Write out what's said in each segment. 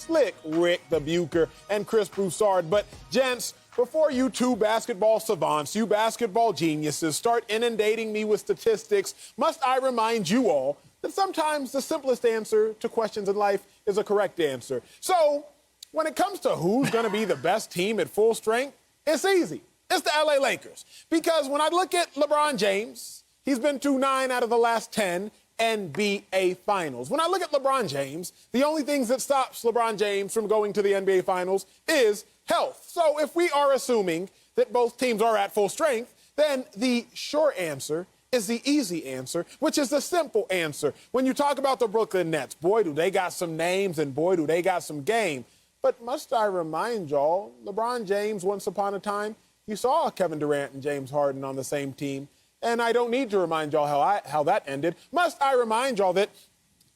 Slick Ric Bucher and Chris Broussard. But, gents, before you two basketball savants, you basketball geniuses, start inundating me with statistics, must I remind you all that sometimes the simplest answer to questions in life is a correct answer. So, when it comes to who's going to be the best team at full strength, it's easy. It's the LA Lakers. Because when I look at LeBron James, he's been to 9 out of the last 10 NBA Finals. When I look at LeBron James, the only things that stops LeBron James from going to the NBA Finals is health. So if we are assuming that both teams are at full strength, then the short answer is the easy answer, which is the simple answer. When you talk about the Brooklyn Nets, boy, do they got some names and boy, do they got some game. But must I remind y'all, LeBron James, once upon a time, you saw Kevin Durant and James Harden on the same team. And I don't need to remind y'all how that ended. Must I remind y'all that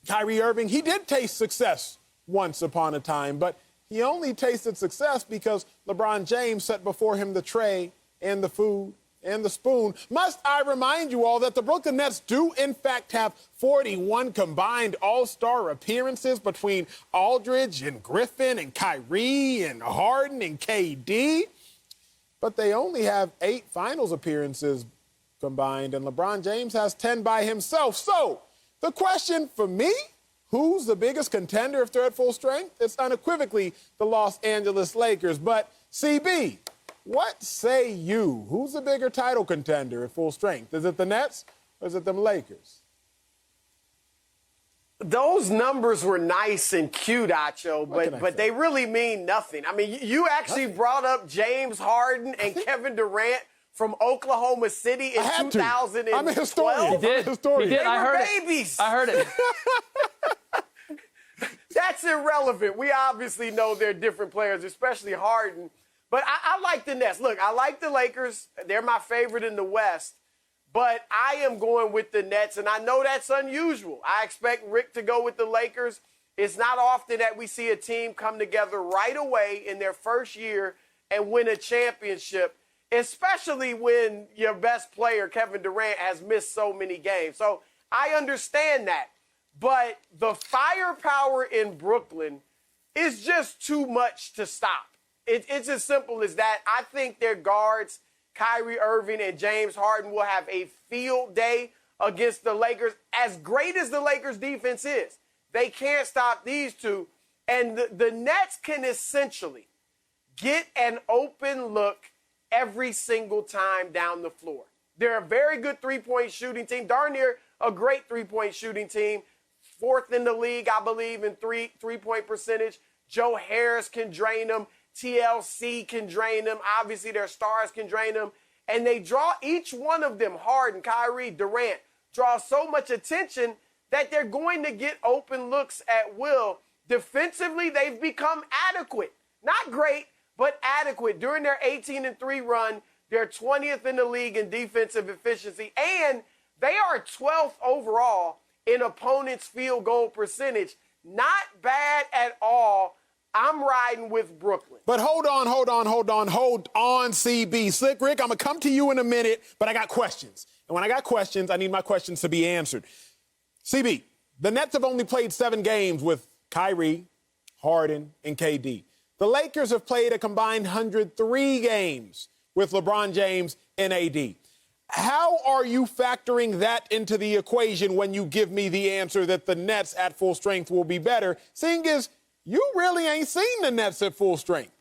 Kyrie Irving, he did taste success once upon a time, but he only tasted success because LeBron James set before him the tray and the food and the spoon. Must I remind you all that the Brooklyn Nets do, in fact, have 41 combined all-star appearances between Aldridge and Griffin and Kyrie and Harden and KD? But they only have 8 finals appearances combined, and LeBron James has 10 by himself. So the question for me, who's the biggest contender if they're at full strength? It's unequivocally the Los Angeles Lakers. But, CB, what say you? Who's the bigger title contender at full strength? Is it the Nets or is it them Lakers? Those numbers were nice and cute, Acho, but they really mean nothing. I mean, you actually brought up James Harden and Kevin Durant from Oklahoma City in 2012. I'm a historian. He did. I heard babies. I heard it. That's irrelevant. We obviously know they're different players, especially Harden. But I like the Nets. Look, I like the Lakers. They're my favorite in the West. But I am going with the Nets, and I know that's unusual. I expect Rick to go with the Lakers. It's not often that we see a team come together right away in their first year and win a championship, especially when your best player, Kevin Durant, has missed so many games. So I understand that. But the firepower in Brooklyn is just too much to stop. It's as simple as that. I think their guards, Kyrie Irving and James Harden, will have a field day against the Lakers. As great as the Lakers' defense is, they can't stop these two. And the Nets can essentially get an open look every single time down the floor. They're a very good three-point shooting team, darn near a great three-point shooting team. 4th in the league, I believe, in three-point percentage. Joe Harris can drain them. TLC can drain them. Obviously, their stars can drain them. And they draw, each one of them, Harden, Kyrie, Durant, draw so much attention that they're going to get open looks at will. Defensively, they've become adequate. Not great, but adequate. During their 18-3 run, they're 20th in the league in defensive efficiency. And they are 12th overall in opponents' field goal percentage. Not bad at all. I'm riding with Brooklyn. But hold on, CB. Slick Rick, I'm going to come to you in a minute, but I got questions. And when I got questions, I need my questions to be answered. CB, the Nets have only played 7 games with Kyrie, Harden, and KD. The Lakers have played a combined 103 games with LeBron James and AD. How are you factoring that into the equation when you give me the answer that the Nets at full strength will be better, seeing as you really ain't seen the Nets at full strength?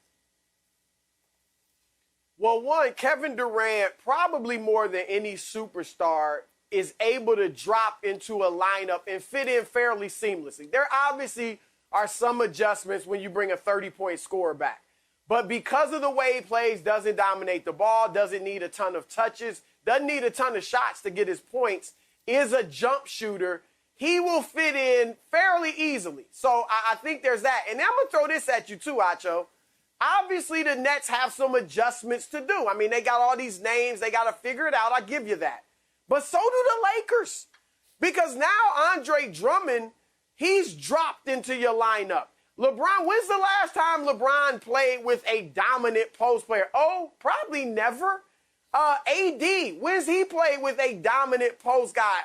Well, one, Kevin Durant, probably more than any superstar, is able to drop into a lineup and fit in fairly seamlessly. There obviously are some adjustments when you bring a 30-point scorer back. But because of the way he plays, doesn't dominate the ball, doesn't need a ton of touches, doesn't need a ton of shots to get his points, is a jump shooter, he will fit in fairly easily. So I think there's that. And I'm going to throw this at you too, Acho. Obviously, the Nets have some adjustments to do. I mean, they got all these names. They got to figure it out. I give you that. But so do the Lakers. Because now Andre Drummond, he's dropped into your lineup. LeBron, when's the last time LeBron played with a dominant post player? Oh, probably never. AD, when's he played with a dominant post guy?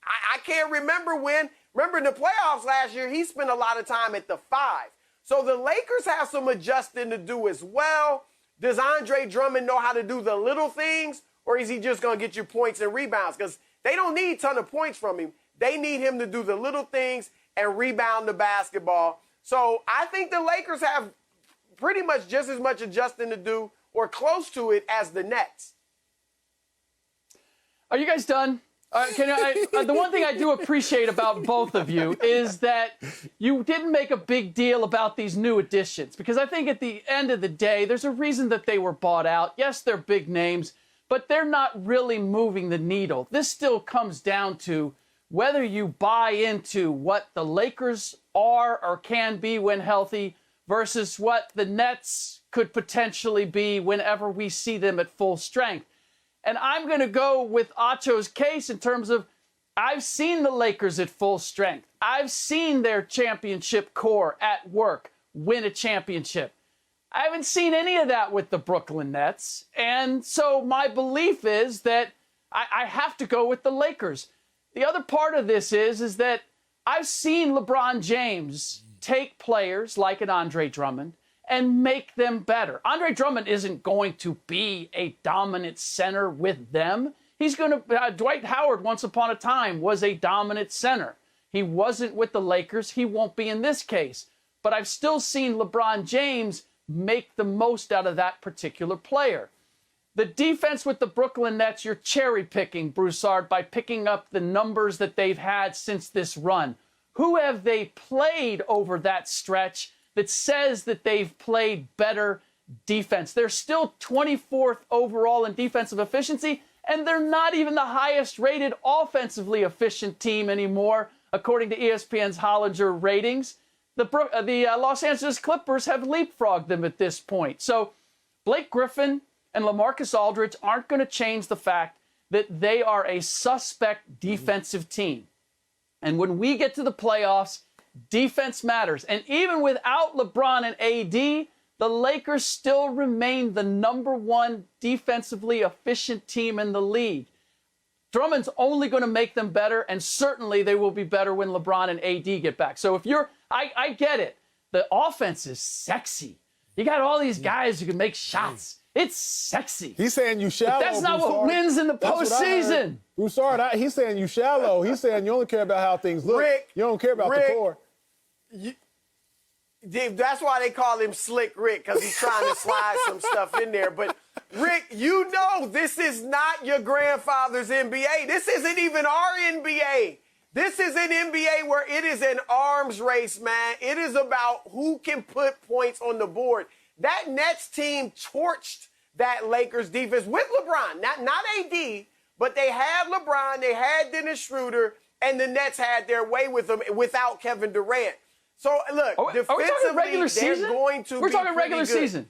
I can't remember when. Remember in the playoffs last year, he spent a lot of time at the 5. So the Lakers have some adjusting to do as well. Does Andre Drummond know how to do the little things, or is he just going to get you points and rebounds? Because they don't need a ton of points from him. They need him to do the little things and rebound the basketball. So I think the Lakers have pretty much just as much adjusting to do or close to it as the Nets. Are you guys done? The one thing I do appreciate about both of you is that you didn't make a big deal about these new additions, because I think at the end of the day, there's a reason that they were bought out. Yes, they're big names, but they're not really moving the needle. This still comes down to whether you buy into what the Lakers are or can be when healthy versus what the Nets could potentially be whenever we see them at full strength. And I'm going to go with Acho's case in terms of I've seen the Lakers at full strength. I've seen their championship core at work win a championship. I haven't seen any of that with the Brooklyn Nets. And so my belief is that I have to go with the Lakers. The other part of this is that I've seen LeBron James take players like an Andre Drummond and make them better. Andre Drummond isn't going to be a dominant center with them. He's going to, Dwight Howard once upon a time was a dominant center. He wasn't with the Lakers. He won't be in this case. But I've still seen LeBron James make the most out of that particular player. The defense with the Brooklyn Nets, you're cherry picking, Broussard, by picking up the numbers that they've had since this run. Who have they played over that stretch that says that they've played better defense? They're still 24th overall in defensive efficiency, and they're not even the highest rated offensively efficient team anymore, according to ESPN's Hollinger ratings. The Los Angeles Clippers have leapfrogged them at this point. So Blake Griffin and LaMarcus Aldridge aren't going to change the fact that they are a suspect defensive team. And when we get to the playoffs, defense matters. And even without LeBron and AD, the Lakers still remain the #1 defensively efficient team in the league. Drummond's only going to make them better, and certainly they will be better when LeBron and AD get back. So if you're, I get it. The offense is sexy. You got all these guys who can make shots. It's sexy. He's saying you shallow. But that's not what wins in the postseason. Broussard, he's saying you shallow. He's saying you only care about how things look. Rick, you don't care about the core. That's why they call him Slick Rick, because he's trying to slide some stuff in there. But, Rick, you know this is not your grandfather's NBA. This isn't even our NBA. This is an NBA where it is an arms race, man. It is about who can put points on the board. That Nets team torched that Lakers defense with LeBron. Not AD, but they had LeBron, they had Dennis Schroeder, and the Nets had their way with them without Kevin Durant. So, look, defensively, they're going to be We're talking regular pretty good. season.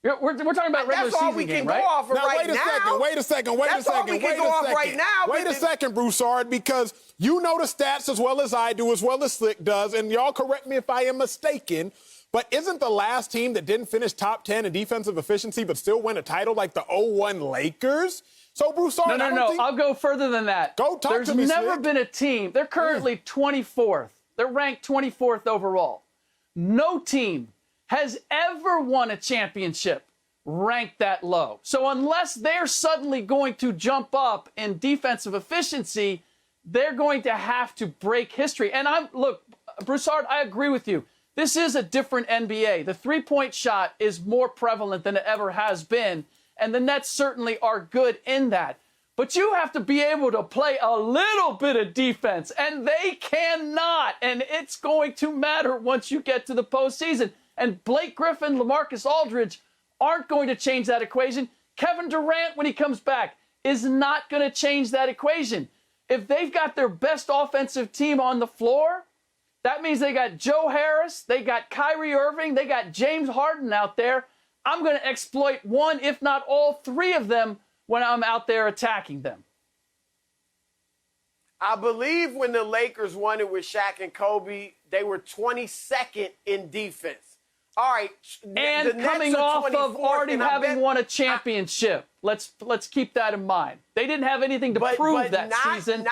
We're talking about regular That's all season we can game, go right? off of Now, right now. wait a second. That's all we can go off right now. Wait a second, Broussard, because you know the stats as well as I do, as well as Slick does, and y'all correct me if I am mistaken, but isn't the last team that didn't finish top 10 in defensive efficiency but still win a title like the 0-1 Lakers? So, Broussard, No. I'll go further than that. Go talk There's to me, never Slick. been a team. They're currently 24th. They're ranked 24th overall. No team has ever won a championship ranked that low. So unless they're suddenly going to jump up in defensive efficiency, they're going to have to break history. And look, Broussard, I agree with you. This is a different NBA. The three-point shot is more prevalent than it ever has been, and the Nets certainly are good in that. But you have to be able to play a little bit of defense, and they cannot. And it's going to matter once you get to the postseason. And Blake Griffin, LaMarcus Aldridge aren't going to change that equation. Kevin Durant, when he comes back, is not going to change that equation. If they've got their best offensive team on the floor, that means they got Joe Harris, they got Kyrie Irving, they got James Harden out there. I'm going to exploit one, if not all three of them, when I'm out there attacking them. I believe when the Lakers won it with Shaq and Kobe, they were 22nd in defense. All right. And the Nets coming are off of 24th, already and I having bet- won a championship. Let's keep that in mind. They didn't have anything to prove that season.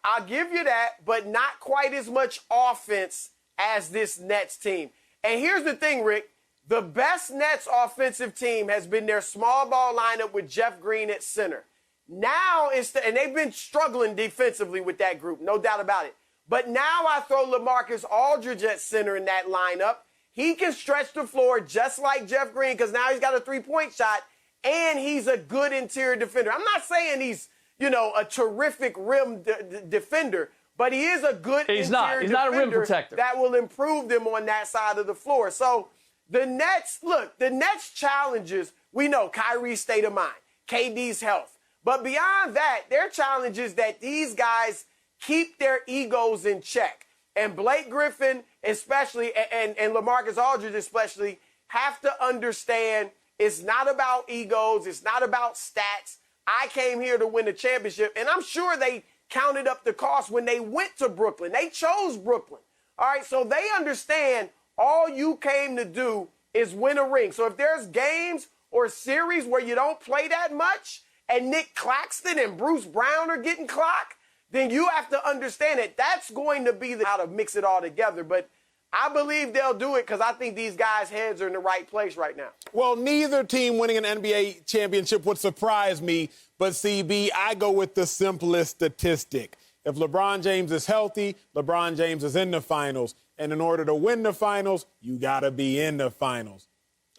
I'll give you that, but not quite as much offense as this Nets team. And here's the thing, Rick. The best Nets offensive team has been their small ball lineup with Jeff Green at center. Now and they've been struggling defensively with that group, no doubt about it. But now I throw LaMarcus Aldridge at center in that lineup. He can stretch the floor just like Jeff Green because now he's got a three-point shot, and he's a good interior defender. I'm not saying he's, a terrific rim defender, but he is a good He's interior not defender a rim protector. that will improve them on that side of the floor. So the Nets challenges, we know Kyrie's state of mind, KD's health. But beyond that, their challenge is that these guys keep their egos in check. And Blake Griffin especially, and LaMarcus Aldridge especially, have to understand it's not about egos. It's not about stats. I came here to win a championship. And I'm sure they counted up the cost when they went to Brooklyn. They chose Brooklyn. All right, so they understand all you came to do is win a ring. So if there's games or series where you don't play that much, and Nick Claxton and Bruce Brown are getting clocked, then you have to understand that that's going to be how to mix it all together. But I believe they'll do it because I think these guys' heads are in the right place right now. Well, neither team winning an NBA championship would surprise me, but CB, I go with the simplest statistic. If LeBron James is healthy, LeBron James is in the finals. And in order to win the finals, you got to be in the finals.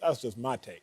That's just my take.